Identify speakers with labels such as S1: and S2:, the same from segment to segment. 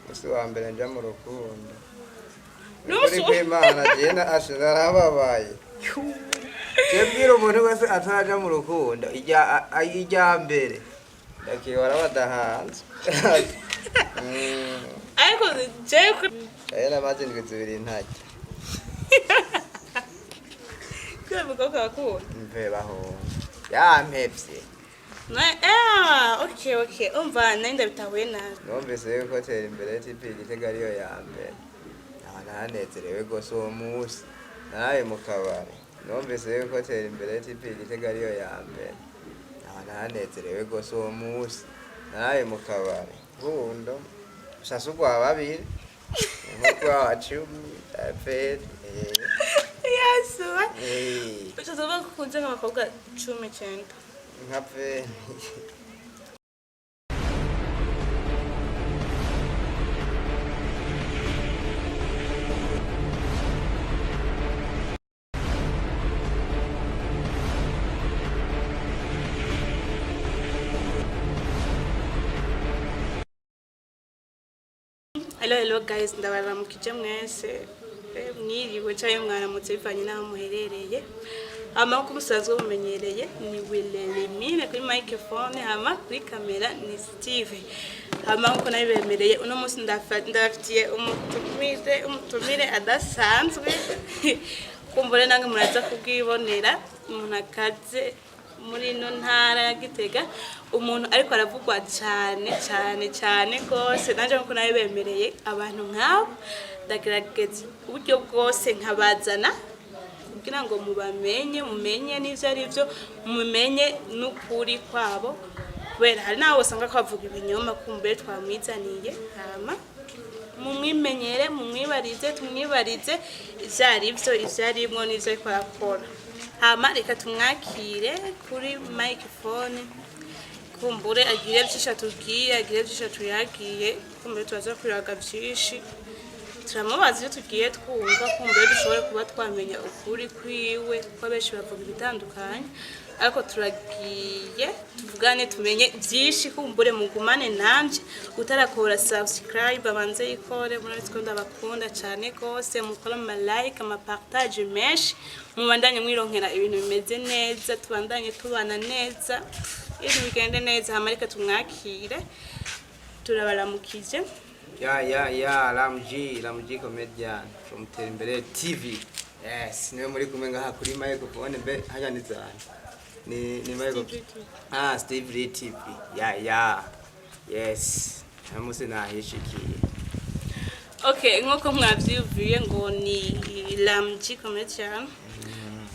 S1: Musi wa mbere nja mu rukundo. Nukuri kw'Imana jena ashira rababaye. Jebwira umuntu wese ataraja mu rukundo ijya mbere. Ndakibara badahanze.
S2: Ariko je
S1: Era maze ndwi zibiri ntajya.
S2: Kwebuka ko
S1: Mve baho. Yampevye.
S2: Okay. Umva nenda bitahuye nabi.
S1: Numvise yuko TERIMBERE TV Gitega ariyo ya mbere. Nanezerewe gose uwo musi. Naye mu kabari. Numvise yuko TERIMBERE TV Gitega ariyo ya mbere. Nanezerewe gose uwo musi. Naye mu kabari. Urukundo. Shasugwa babiri. Nk'uko wacumi peee.
S2: Yesu. Ushobora kukunze nk'abakobwa 19.
S1: Nka peee.
S2: Hello guys, ndabaramukije mwese. Mwiriwe cyane mwaramutse bivanye naho muherereye. Amakuru musanzwe bumenyereye ni Willemine kuri microphone, hama kuri kamera ni Steve. Hama uko nabibemereye uno munsi ndafitiye umutumire adasanzwe. Kumbure nange muraza kubwibonera umuntu akaze muri no ntara ya Gitega, umuntu ariko aravugwa cyane gose. Nanje nko nabibemereye abantu nk'abo ndagerageza uburyo bwose nkabazana kugira ngo mumenye n'ivyo ari byo, mumenye n'ukuri kwabo, kubera hari naho usanga kwavuga ibinyoma kumbere twamwizaniye. Hama mumwimenyere, tumwibarize ivyarimwo n'ivyo ariko arakora. Hama reka tumwakire kuri microphone, kumbure agire byinshi tubwiye, agire byinshi tuyagiye, kumbure tubaza kwiraga byinshi. Turamubaza iyo tugiye twumva, kumbure dushobore kuba twamenya ukuri kwiwe, kuko benshi bavuga ibitandukanye, ariko turagiye tuvugane tumenye byinshi. Kumbure mugumane nanje, utarakora subscribe abanze yikore. Murabitse ko ndabakunda cyane gose, mukora ama like ama partage menshi, mubandanye mwironkera ibintu bimeze neza, tubandanye tubana neza, ibintu bigende neza. Hama reka tumwakire, turabaramukije.
S1: Ramji comedian from TERIMBERE TV. Yes, niwe muri kumwe ngaha kuri microphone be hanya nizana. Ni microphone. Steve TV. Yes. Namuse nahishikiye.
S2: Okay, nk'uko mwavyuviye ngo ni Ramji comedian.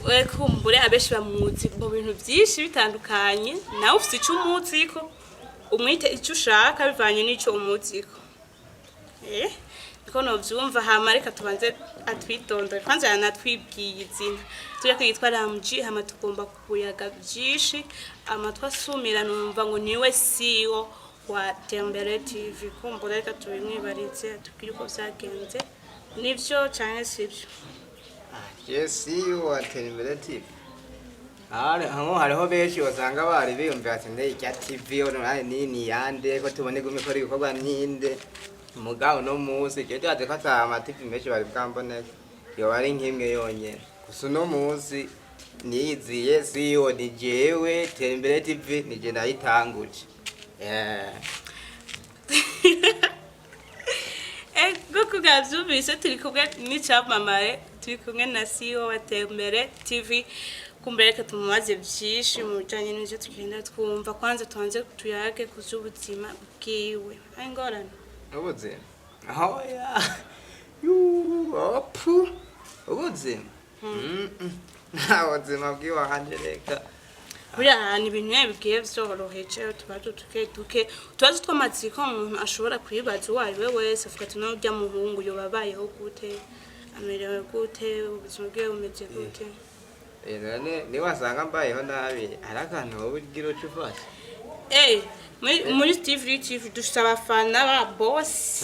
S2: We kumbure abeshi bamuzi mu bintu byinshi bitandukanye. Nawe ufite icyo umutsiko, umwite icyo ushaka bivanye n'icyo umutsiko. Niko novyumva. Hama reka tubanze atwitonda, kwanza yanatwibwiye izina. Tujya kwitwa Ramji, hama tugomba kuyaga byinshi, twasumira numva ngo niwe CEO wa TERIMBERE TV. Kumbura reka tubimwibarize, tubwire uko vyagenze, nivyo cyane sivyo.
S1: Yes, CEO wa TERIMBERE TV. Hariho benshi wasanga bari biyumvira ati ndeye TV online nini yande ko tubone gume ko ibikorwa ninde. Mugabo no musi cyo twateka amativi menshi bari bwamboneka yo bari nkimwe yonyene. Gusa no musi niyiziye CEO ni jewe TERIMBERE TV nije ndayitanguje.
S2: Goko gavyumvise turi kumwe n'icamamare, turi kumwe na CEO wa TERIMBERE TV. Kumbere ka tumubaze byinshi mu bijanye n'ivyo tugenda twumva. Kwanza tuanze tuyage kuzubuzima bwiwe. Ayingorana
S1: ubuzima ubuzima ubuzima bw'iwanje reka
S2: buriya ni ibintu bigiye vyoroheje. Tubazo tw'amatsiko umuntu ashobora kwibaza uwo ari we wese, avuga ati n'urya muhungu yobabayeho gute, amerewe gute, ubuzima bwiwe bumeze gute.
S1: Ni wasanga mbayeho nabi arakantu wowe ugira uco ufashe.
S2: Muri TV dufite abafana ba boss,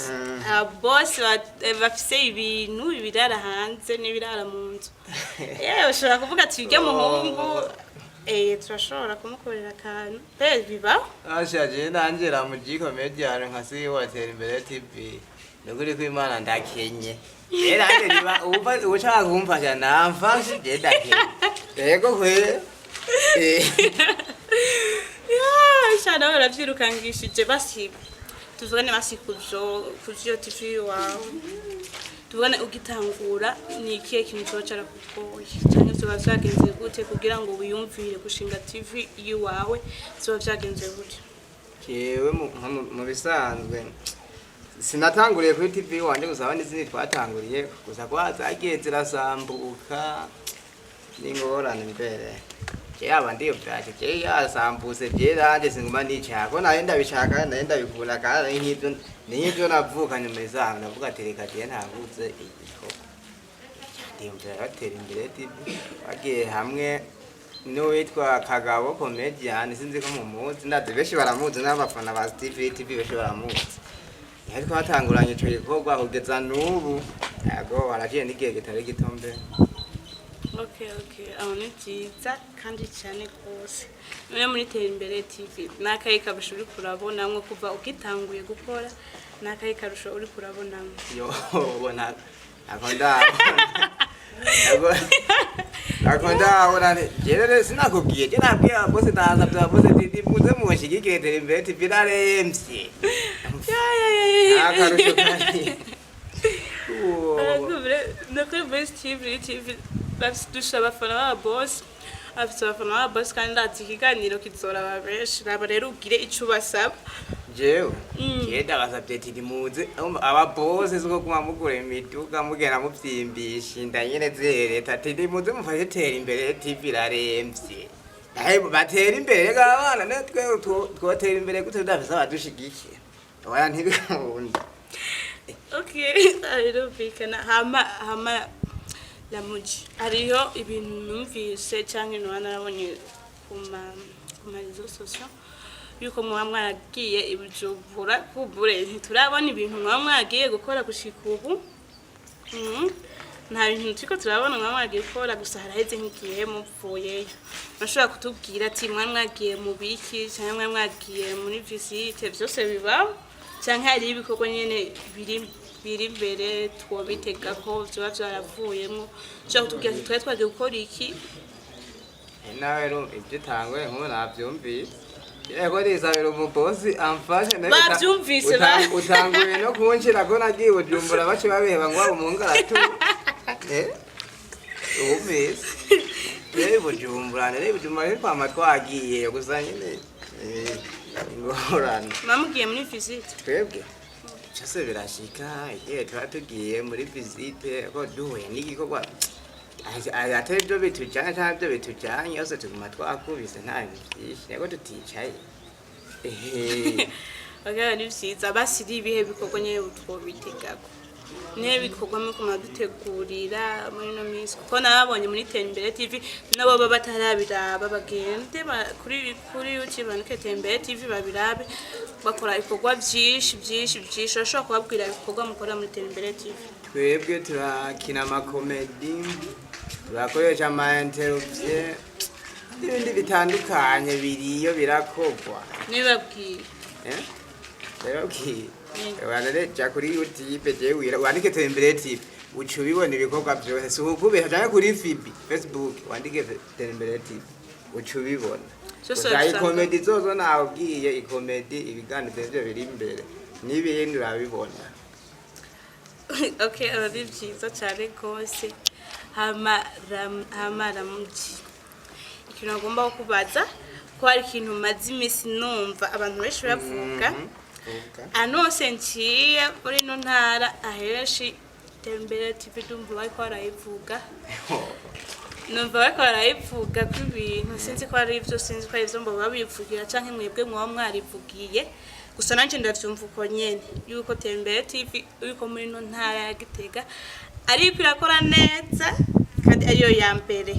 S2: bafise ibintu ibirara hanze n'ibirara mu nzu. Ushobora kuvuga ati urya muhungu turashobora kumukorera akantu bibaho
S1: ashaje nanjira mu gikomedian nkasi wa TERIMBERE TV nukuri ko Imana ndakenye era niba ushaka kumfasha namfashe je ndakenye yego kwe
S2: shana baravyirukangishije basi tuvugane basi kuvyo TV wawe tuvugane ugitangura ni ikihe kintu cyocara kugoye cyane byo bavyagenze gute kugira ngo wiyumvire gushinga TV yiwawe byo bavyagenze gute
S1: kewe mu bisanzwe sinatanguriye kuri TV wanje gusaba n'izindi twatanguriye gusa kwazagiye zirasambuka n'ingorane mbere yaba ndiyo byaje yasambuse byeranje singuma nicako naye ndabishaka naye ndabikunda kandi n'ibyo navuka nyuma izanga navuga tereka je ntavuze igiko ndiyumvira TERIMBERE TV bagiye hamwe no witwa Kagabo comedian sinzi ko mumuzi ndaze beshi baramuzi n'abafana ba TV beshi baramuzi yari twatanguranye ico gikorwa kugeza n'ubu yago baragiye n'igihe gitari gitombe.
S2: Okay, ni byiza kandi cyane rwose none muri TERIMBERE TV nakaye kabusho uri kurabona mwe kuva ugitanguye gukora nakaye karusho uri kurabona
S1: yo bona akonda ona jerere sinakubwiye je nabwiye bose ndaza bya bose TV muze mushigikire TERIMBERE TV naremvye akarusho kandi
S2: nakore best TV dusha abafana ba boss afite abafana ba boss kandi ndazi ikiganiro kizora babeshi raba rero ugire ico basaba
S1: jewe yeda gasabye ati muze aba boss zuko kumamugura imiduga mugena muvyimbisha ndanyene zereta ati muze mufashe TERIMBERE TV raremvye batera imbere gabana netwe twotera imbere gute dafisa badushigikira oya ntibikunda
S2: rero bikana hama la muji ariyo ibintu numvise cyangwa inwana nabonye kuma rezo social yuko mwamwagiye ibijuvura kubure ntiturabona ibintu mwamwagiye gukora gushika ubu nta bintu twiko turabona mwamwagiye gukora gusa haraheze nk'igihe mupfuye bashobora kutubwira ati mwamwagiye mu biki cyangwa mwamwagiye muri visite byose biba cyangwa hari ibikorwa nyene biri imbere twobitega ko byo byaravuyemo cyo kutubwira ati twari twagiye gukora iki
S1: nawe rero ibyo tangwe nko navyumvise yego risabira umubosi amfashe
S2: bavyumvise
S1: utanguye no kunshira ko nagiye Bujumbura bace babeheba ngo umungaratu ubese Bujumbura kwa twagiye gusa nyine ingorane
S2: mamugiye muri visite
S1: twebwe cyose birashika igihe twatugiye muri visite ko duhuye n'igikorwa atari byo bitujyanye cyangwa byo bitujyanye yose tuguma twakubise nta bintu byinshi yego tuticaye
S2: bagana ni byiza basiri ibihe bikorwa nyine twobitegako nihe bikorwa mu kumadutegurira muri no minsi kuko nababonye muri TERIMBERE TV nabo baba batarabiraba bagende kuri YouTube banike TERIMBERE TV babirabe bakora ibikorwa byinshi ashobora kubabwira ibikorwa mukora muri TERIMBERE TV
S1: twebwe turakina amakomedi turakoresha ama interview n'ibindi bitandukanye biriyo birakogwa
S2: nibabwiye
S1: Wanaleja kuri YouTube jewe wandike TERIMBERE TV ucubibona ibikorwa byose sukubeha cyane kuri Facebook wandike TERIMBERE TV ucubibona so comedy zozo nawubwiye ikomedi ibiganiro byo biri imbere n'ibindi urabibona
S2: ari byiza cyane rwose hama ramuji ikintu agomba kubaza ko hari ikintu maze imisi numva abantu benshi bavuga anose nciye muri no ntara aheshi TERIMBERE TV dumva bariko barayivuga numva bariko barayivuga ku bintu sinzi ko ari ivyo sinzi ko ari ivyo mbo babivugira canke mwebwe mwa mwarivugiye gusa nanje ndavyumva uko nyene yuko TERIMBERE TV yuko muri no ntara ya Gitega ari pirakora neza kandi ariyo ya mbere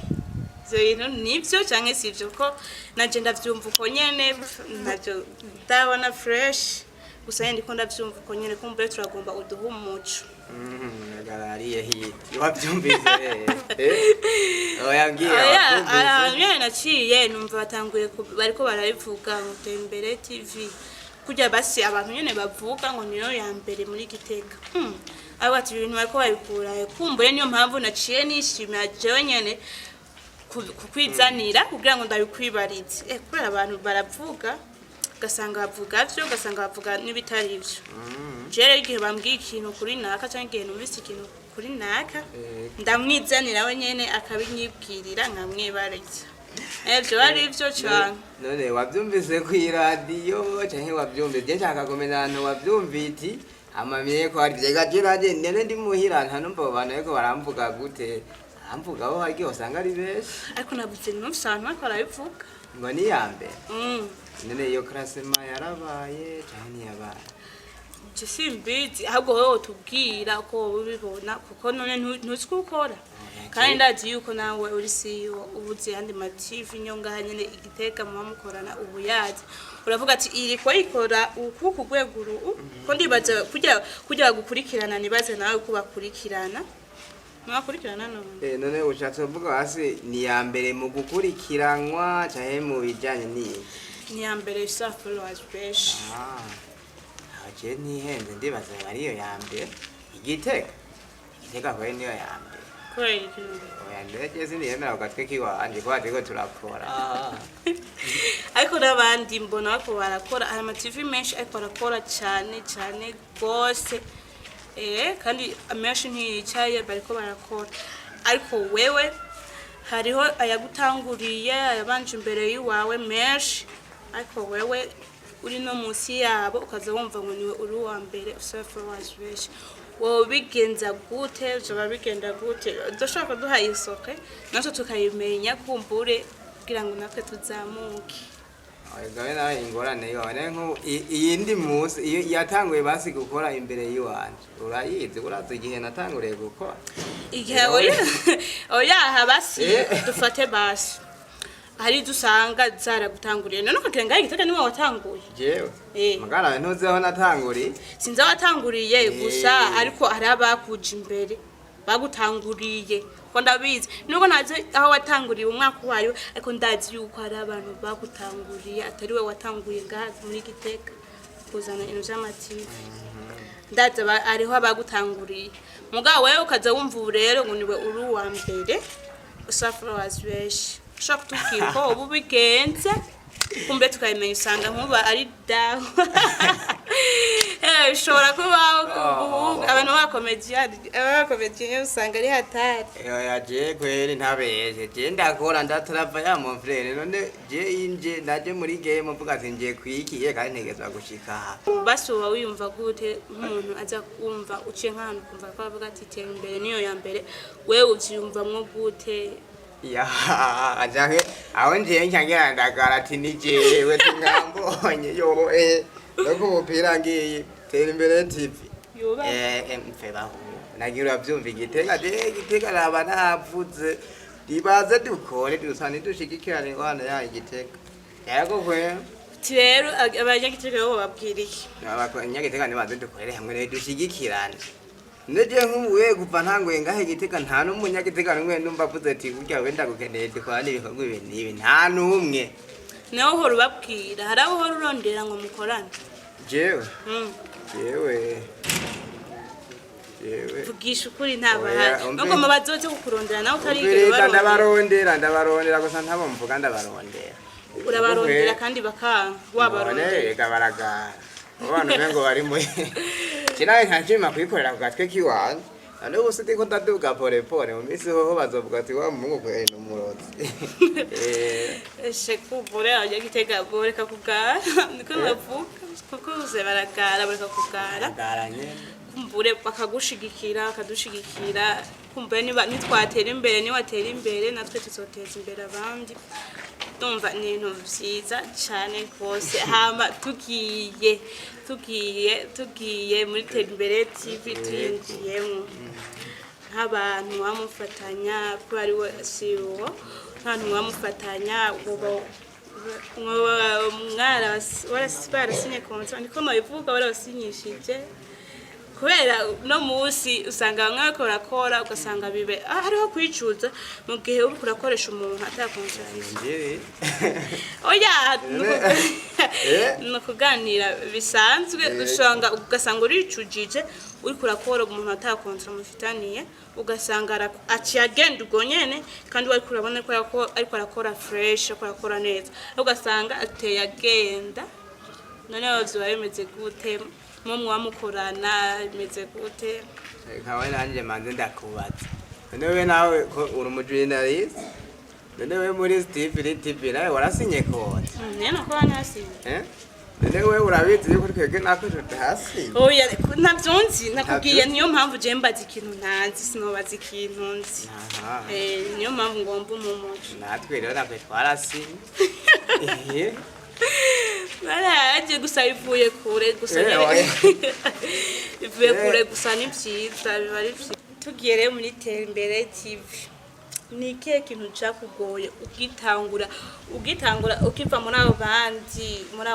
S2: zo bintu nivyo canke sivyo ko nanje ndavyumva uko nyene navyo ndabona fresh gusa yindi ko ndavyumva ko nyene kumbe turagomba uduha umuco
S1: garariye hiti wabyumvise oyambwiye
S2: nyene naciye numva batanguye bariko barabivuga ngo TERIMBERE TV kujya basi abantu nyene bavuga ngo niyo ya mbere muri Gitega abo ati ibintu bariko babikura kumbuye niyo mpamvu naciye nishimira jewe nyene kukwizanira kugira ngo ndabikwibarize kubera abantu baravuga gasanga bavuga byo gasanga bavuga n'ibitari byo jere igihe bambwiye ikintu kuri naka cyangwa igihe numvise ikintu kuri naka ndamwizanira we nyene akabinyibwirira nkamwibariza byo ari byo cyane
S1: none wabyumvise ku radio cyangwa wabyumvise je nshaka kumenya ahantu wabyumviti amamiye ko ari byega jeraje nene ndi muhira nta numva abantu ariko baramvuga gute amvuga aho hagiye usanga ari benshi
S2: ariko nabuze numvise abantu bariko barabivuga
S1: ngo ni yambe nene iyo klasema yarabaye cyane yabaye
S2: je simbizi ahubwo wowe tubwira ko ubibona kuko none ntuzi gukora kandi ndazi yuko nawe uri CEO ubuze yandi mativi nyonga nyene Igitega mu mukorana ubuyazi uravuga ati iri ko ikora uku kugweguru ko ndibaza kujya gukurikirana nibaze nawe kubakurikirana mwakurikirana none
S1: none ushatse kuvuga hasi ni ya mbere mu gukurikiranwa cyahe mu bijanye
S2: ni ya mbere followers benshi
S1: aje ni hende ndibaza bariyo ya mbere Igitega ko niyo ya mbere
S2: kweli
S1: oya ndege siniyemera ugatwe kiwanje ko atiko turakora
S2: ariko nabandi mbona ko barakora aya TV menshi ariko barakora cyane gose kandi amenshi ntiyicaye bariko barakora ariko wewe hariho ayagutanguriye ayabanje imbere yiwawe menshi ariko wewe uri no munsi yabo ukaza wumva ngo niwe uri wa mbere followers benshi wowe bigenza gute uzoba bigenda gute doshaka duhaye isoke natwe tukayimenya kumbure kugira ngo natwe tuzamuke
S1: gawe nawe ingorane yone nko iyindi munsi iyo yatanguye basi gukora imbere yiwanje urayizi urazi igihe natanguriye gukora
S2: igihe oya habasi dufate basi hari dusanga zara gutanguriye none ukagira Igitega niwe watanguye
S1: jewe magana ntuzeho natanguriye
S2: sinza watanguriye gusa ariko hari abakuje imbere bagutanguriye ko ndabizi nuko naze aho watanguriye umwaka wayo ariko ndazi yuko hari abantu bagutanguriye atari we watanguye ngaha muri Gitega kuzana ino z'amativi ndaza ariho abagutanguriye mugabo wewe ukaza wumva rero ngo niwe uri wa mbere followers benshi shaka tukiko ubu bigenze kumbe tukayimenya usanga nkuba ari daho bishobora kubaho abantu bakomediye usanga ari hatari
S1: je kweri ntabeje je ndakora ndatrava ya mon frère none je inje naje muri game mvuga ati ngiye kwikiye kandi ntegezwa gushika
S2: basi uba wiyumva gute umuntu aza kumva uciye nk'ahantu kumva ko avuga ati TERIMBERE niyo ya mbere wewe uvyumvamwo gute
S1: ya ajahe aho nje nyangira ndagara ati nijewe tingambonye yo loko mupira ngiye TERIMBERE TV mfeba nagira byumva Igitega raba navuze dibaze dukore dusane dushigikirane ngwana ya Igitega yego kwe
S2: rero abanyagitega bo babwiriye
S1: abanyagitega nibaze dukorere hamwe dushigikirane Neje nk'uwe kuva ntangoye ngahe Igitega nta n'umunyagitega n'umwe numva avuze ati burya wenda gukeneye dukwana ibikorwa ibi nta n'umwe
S2: naho horo babwira hari aho horo urondera ngo mukorane
S1: jewe
S2: vugisha ukuri ntabahari nuko mabazoze kukurondera nawe utarigera
S1: ndabarondera gusa ntabo mvuga ndabarondera
S2: urabarondera kandi bakanga wabarondera
S1: baragara abantu bengo bari mu kinaye ntanjima kwikorera ku gatwe kiwanje ane bose ndiko ndaduga pole mu misi ho bazovuga ati wa mungu kwene umurozi
S2: shekubure ajya Gitega boreka kugara niko bavuga kuko uze baragara boreka kugara kumbure bakagushigikira akadushigikira kumbe nitwatera imbere ni watera imbere natwe tuzoteza imbere abandi ndumva ni ibintu byiza cyane rwose hama tugiye muri TERIMBERE TV tuyinjiyemo nk'abantu bamufatanya ko ari we CEO nk'abantu bamufatanya mwara warasinye kontra niko nabivuga warasinyishije kubera no musi usanga bamwe bakorakora ugasanga bibe hariho kwicuza mu gihe uri kurakoresha umuntu atakontra oya no kuganira bisanzwe ugasanga uricujije uri kurakora umuntu atakontra mufitaniye ugasanga aciyagenda ubwo nyene kandi wari kurabona ko ariko arakora fresh ko arakora neza ugasanga ateye agenda none bazuba bimeze gute mu mwamukorana bimeze gute
S1: nkawe nanje manze ndakubaza none we nawe ko uri umujournalist none we muri TV nawe warasinye kode
S2: nene ko nasinye
S1: none we urabizi yuko twebwe nako tutasi
S2: oya navyonzi nakubwiye niyo mpamvu je mbaza ikintu ntazi sinobaza ikintu nzi niyo mpamvu ngomba umumoto
S1: natwe rero nakwe twarasinya
S2: Baraje gusa ivuye kure gusa ivuye kure gusa ni byiza bibari byiza tugiye muri TERIMBERE TV ni ikihe kintu cyakugoye ugitangura ukiva muri abo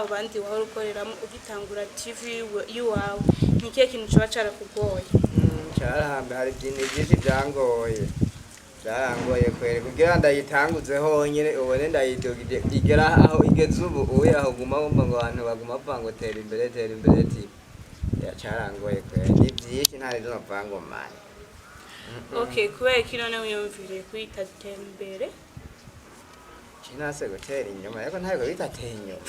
S2: bandi wahora ukoreramo ugitangura TV yiwawe ni ikihe kintu cyaba cyarakugoye
S1: cyarahambe hari byinshi byangoye byarangoye kwere kugira ndayitanguze honyine ubone ndayidogije igera aho igeze ubu uye aho guma wumva ngo abantu baguma bavanga TERIMBERE TV cyarangoye kwere ni byinshi ntari zo bavanga mani
S2: okay kubera kino ne wiyumvire kwita TERIMBERE
S1: kinase gutera inyuma yako ntabwo bitateye inyuma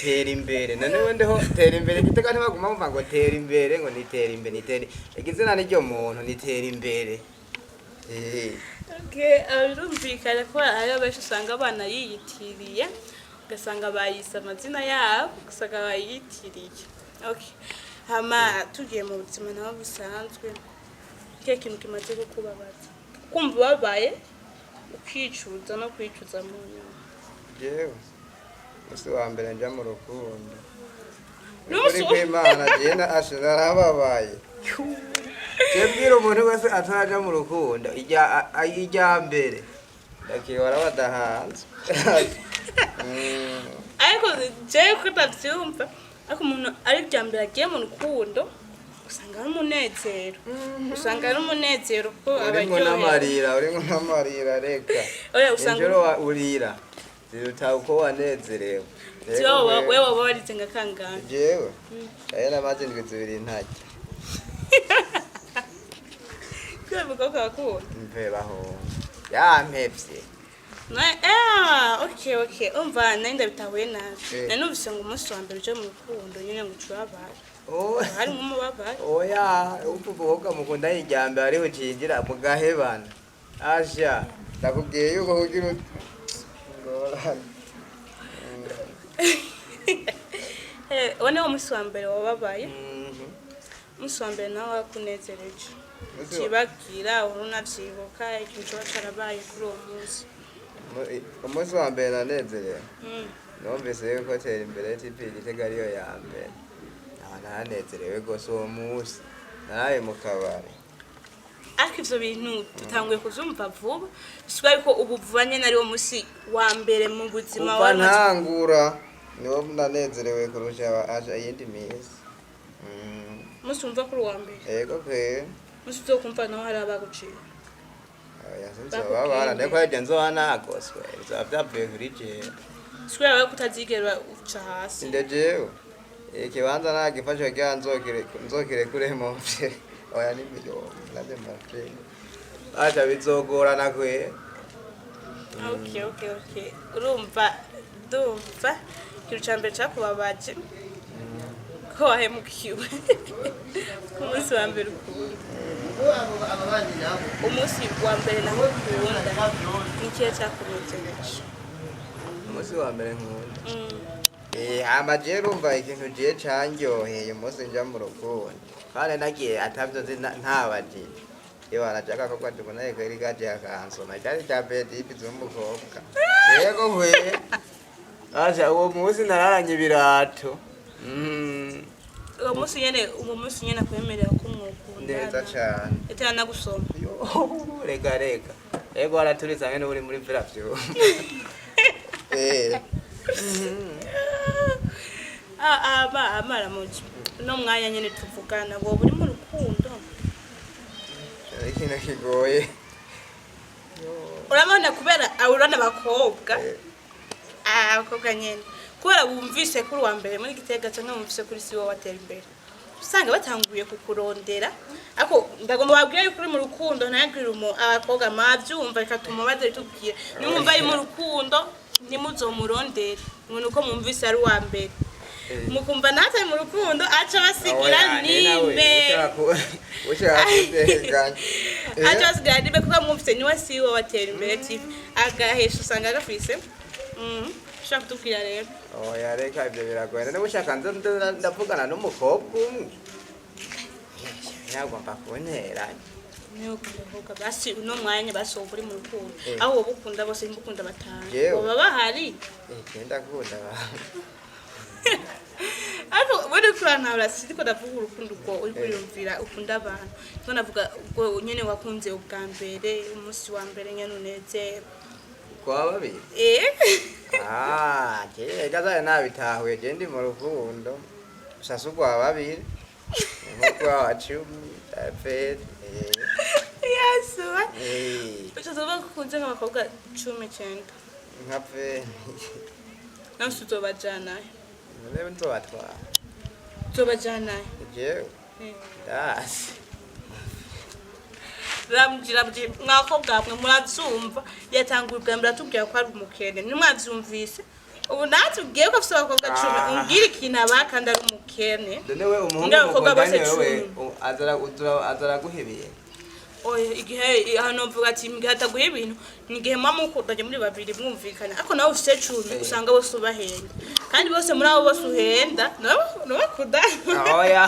S1: TERIMBERE none wendeho TERIMBERE gitega ntibaguma bumva ngo TERIMBERE ngo ni TERIMBERE igizina n'iryo muntu ni TERIMBERE
S2: okay arumvikana ko ayo benshi usanga abana yiyitiriye ugasanga bayise amazina yabo ugasanga bayitiriye okay hama tugiye mu buzima naho busanzwe ikihe kintu kimaze kukubabaza kumva babaye ukicuza no kwicuza mu nyuma
S1: jewe ese wa mbere nja mu rukundo nuri kwimana jena ashira rababaye Jebwira umuntu wese ataja mu rukundo ijya mbere ndakibara badahanze
S2: ariko je ko ndavyumva ariko umuntu ari bya mbere agiye mu rukundo usanga ari umunezero ko
S1: abaryohera uri n'amarira reka
S2: oya usanga
S1: njoro urira ziruta uko wanezerewe
S2: wewe wabarize ngakangana
S1: jewe ayana maze ndwi zibiri ntajya
S2: Kwa kwa
S1: mveraho yampevye
S2: okay umva nenda bitahuye nabi nanubise ngo umunsi wa mbere uje mu rukundo nyine ngo turabara hari nk'umubabara
S1: oya uvuga mukunda yijyambe ariho cinjira mugahebana asha ndakubwiye yuko kugira
S2: one umunsi wa mbere wababaye umunsi wa mbere nawe wakunezereje kibabwira urunavyibuka ikintu cyarabaye kuri uwo munsi
S1: umunsi wa mbere nanezerewe numvise yuko TERIMBERE TV igitega ariyo ya mbere nanezerewe gose uwo munsi naraye mu kabari
S2: ariko ivyo bintu tutanguye kuzumva vuba bisigaye ko ubu vuba nyene ari wo munsi wa mbere mu buzima
S1: wa ntangura niwo nanezerewe kurusha yindi minsi
S2: munsi umva kuri wa mbere
S1: yego pe
S2: munsi uzokumva naho hari abaguciye
S1: yasinze babara ndeko yaje nzohanagoswe zavyavuye kuri jewe
S2: sikwe yawe kutazigera uca hasi
S1: ndejewe ikibanza nagifashe kya nzokire kure mu mvye oya ni miliyoni navyo mafre acha bizogorana kwe
S2: okay urumva ndumva ikintu ca mbere cakubabaje ko wahemukiwe ku munsi wa mbere ukunda umunsi wa mbere naho ukunda nikihe cyakunejeje
S1: umunsi wa mbere nkunda hama je rumva ikintu je canyoheye umunsi nja mu rukundo kandi nagiye atavyo ntabajije iyo barashaka ko tubona yari gaje akansoma cyari cya bedi bizumukobwa yego kwe aje uwo munsi nararanye ibirato
S2: uwo munsi nyene kwemerera ko mwukunda
S1: neza cyane
S2: etana nagusoma
S1: rega ego araturitsa ngene uri muri vira vyo
S2: amara muji no mwanya nyene tuvugana wowe uri mu rukundo
S1: ikintu kigoye
S2: urabona kubera urana abakobwa abakobwa nyene kubera wumvise kuri wa mbere muri Gitega cyangwa wumvise kuri siwo watera imbere usanga batanguye kukurondera ako ndagomba babwiye yuko uri mu rukundo ntagirira abakobwa mavyumva ikatuma bazitubwira nimumva ari mu rukundo nimuzomurondera nuko mwumvise ari wa mbere mukumva natwe mu rukundo aca basigira nimbe aca basigira nimbe kuko mwumvise niwe siwo watera imbere TV agahesha usanga gafise ushaka kutubwira rero
S1: oya reka ibyo biragoye none ushaka ndavugana n'umukobwa umwe yagomba kuntera
S2: nuko basi uno mwanya basohoka uri mu rukundo aho wowe ukunda bose mbukunda batanu baba bahari
S1: genda kunda
S2: ariko buri kurana urasidi ko ndavuga urukundo uko uri kuriyumvira ukunda abantu none navuga ubwo nyene wakunze ubwa mbere umunsi wa mbere nyene unezero
S1: kwa babiri gaza nabitahuye je ndi mu rukundo ushasa ubwa babiri nkuko wacumi peee
S2: yasuwa ushasa kukunze nk'abakobwa 19
S1: nka peee
S2: nansi uzobajana
S1: Leo nzobatwara.
S2: Uzobajana
S1: Jewe. Dasi.
S2: Ramjira mwakobwa mwe murazumva yatangura bwambira tubwira ko ari umukene nimwazumvise ubu natubwiye ko afite abakobwa 10 umbwira ikintu abakanda ari umukene
S1: none we umuhungu mukundanye wewe azara guhebeye
S2: oya igihe hano mvuga ati mbihata guhe ibintu nigihe mama ukundanye muri babiri mwumvikana ariko nawe ufite 10 usanga bose ubahenda kandi bose muri abo bose uhenda no kudana
S1: oya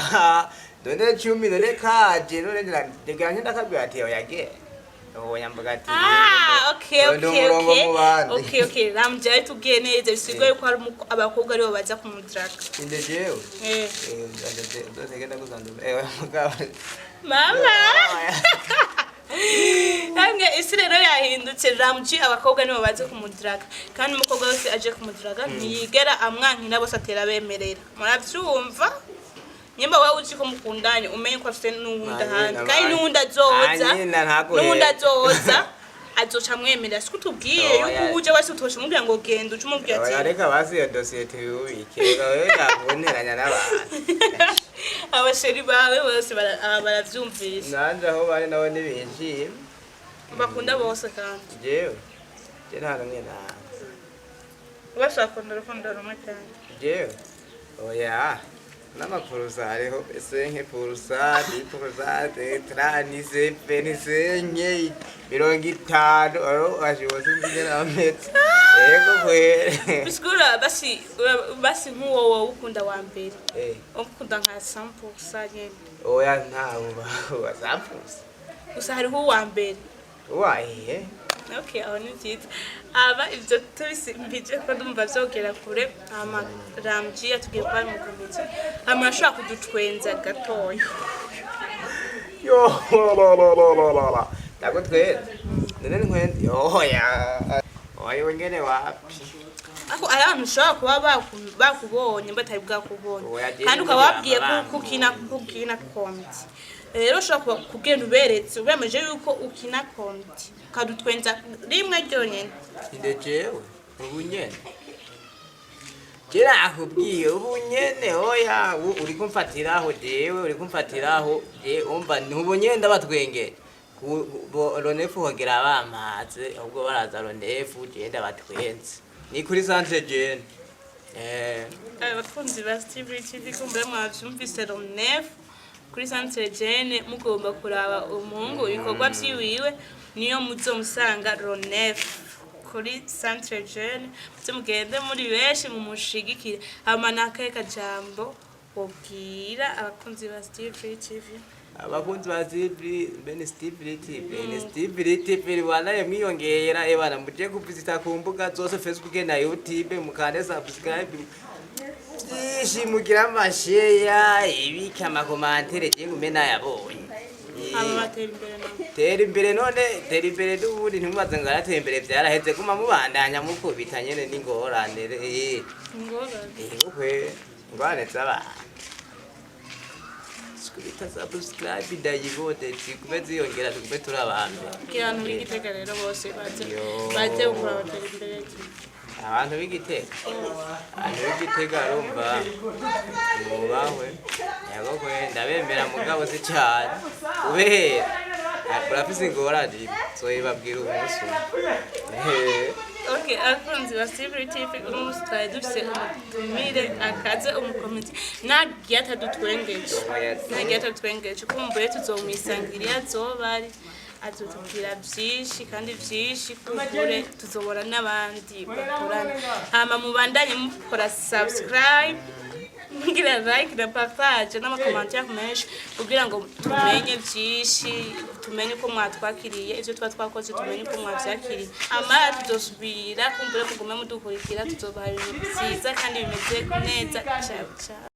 S1: done 10 none kaje none ndeganye ndakabwira ati oya ge oya mvuga ati
S2: okay ramjaye tugiye neza bisigoye ko ari abakobwa aribo baza kumudraka
S1: inde jewe ndagenda kuzandura mugabo
S2: mama Hamwe isi rero yahindutse ramji abakobwa nibo baze kumudraga kandi umukobwa wese aje kumudraga ntiyigera amwankina bose atera bemerera muravyumva nyemba wewe uzi ko mukundanye umenye ko afite n'uwunda handi kandi n'uwunda azoza azoca mwemerera siko tubwiye yuko uje wese utoshe umubwira ngo genda uce umubwira ati
S1: reka basi iyo dossier tubike wewe ndabonteranya n'abantu
S2: abasheri bawe bose baravyumvise
S1: nanje aho bari nawe nibinjiye
S2: bakunda bose kandi
S1: jewe je nta namwe na
S2: bashaka kundora rumwe kandi
S1: jewe oya n'amapurusa hariho esenke purusa dipurusate tranise penisenke 50 aro ashobose mbigera ametse ego kwere
S2: biskura basi nkuwo ukunda wa mbere ukunda nka 100% nyene
S1: oya ntawo wa 100%
S2: gusa hariho wa mbere
S1: wahe
S2: okay aho ni cyiza aba ivyo tubisimbije ko ndumva vyogera kure ama ramji atugiye kwa mukometse ama ashaka kudutwenza gatoyo
S1: yo ndagutwera none nkwendi oya wengene wapi
S2: ako abantu ushobora kuba bakubonye batari bwakubonye kandi ukababwiye kukina komiti rero ushobora kugenda uberetse ubemeje yuko ukina komiti kadutwenza rimwe ryonyene
S1: inde jewe ubunyene kera akubwiye ubunyene oya uri kumfatiraho jewe uri kumfatiraho je umva ntubunyene ndabatwenge ronefu hogera abamaze ubwo baraza ronefu je ndabatwenze ni kuri centre jeune
S2: abakunzi ba TV kumbura mwavyumvise ronefu kuri centre jeune mugomba kuraba umuhungu ibikorwa vyiwiwe niyo muzomusanga ronefu kuri centre jeune mugende muri benshi mu mushigikire amanaka kajambo wobwira abakunzi ba TV
S1: abakunzi ba Steve TV bana yamwiyongera ebana muje kuvisita ku mbuga zose Facebook na YouTube mukande subscribe mugira amashare ibika amakomantere je ngumena yabonye
S2: abatera imbere no
S1: Terimbere none terimbere n'ubundi ntimubaze ngo aratembere vyaraheze kuma mubandanya mukubita nyene n'ingorane ngorane zaba sikubita subscribe ndayibote tikume ziyongera tukume turabambe
S2: abantu b'Igitega rero bose baze ukora abatera imbere
S1: abantu b'Igitega rumva mubahwe yagokwe ndabemera mugabo si cyane ubehera urafise ingorane zoyibabwira umunsi
S3: Okay, akunzi wa TV umunsi twari dufise umutumire akaze umukomiti nagiye atadutwengeje kumbuye tuzomwisangirira azobari atutubwira byinshi kandi byinshi kugure tuzobora n'abandi bakorana hama mubandanye mukora subscribe mugira like na partage n'amakommentaire menshi kugira ngo tumenye byinshi tumenye ko mwatwakiriye ivyo twakoze tumenye ko mwavyakiriye amara tuzosubira kumbure mugume mudukurikira tuzobaha ibintu byiza kandi bimeze neza ciao ciao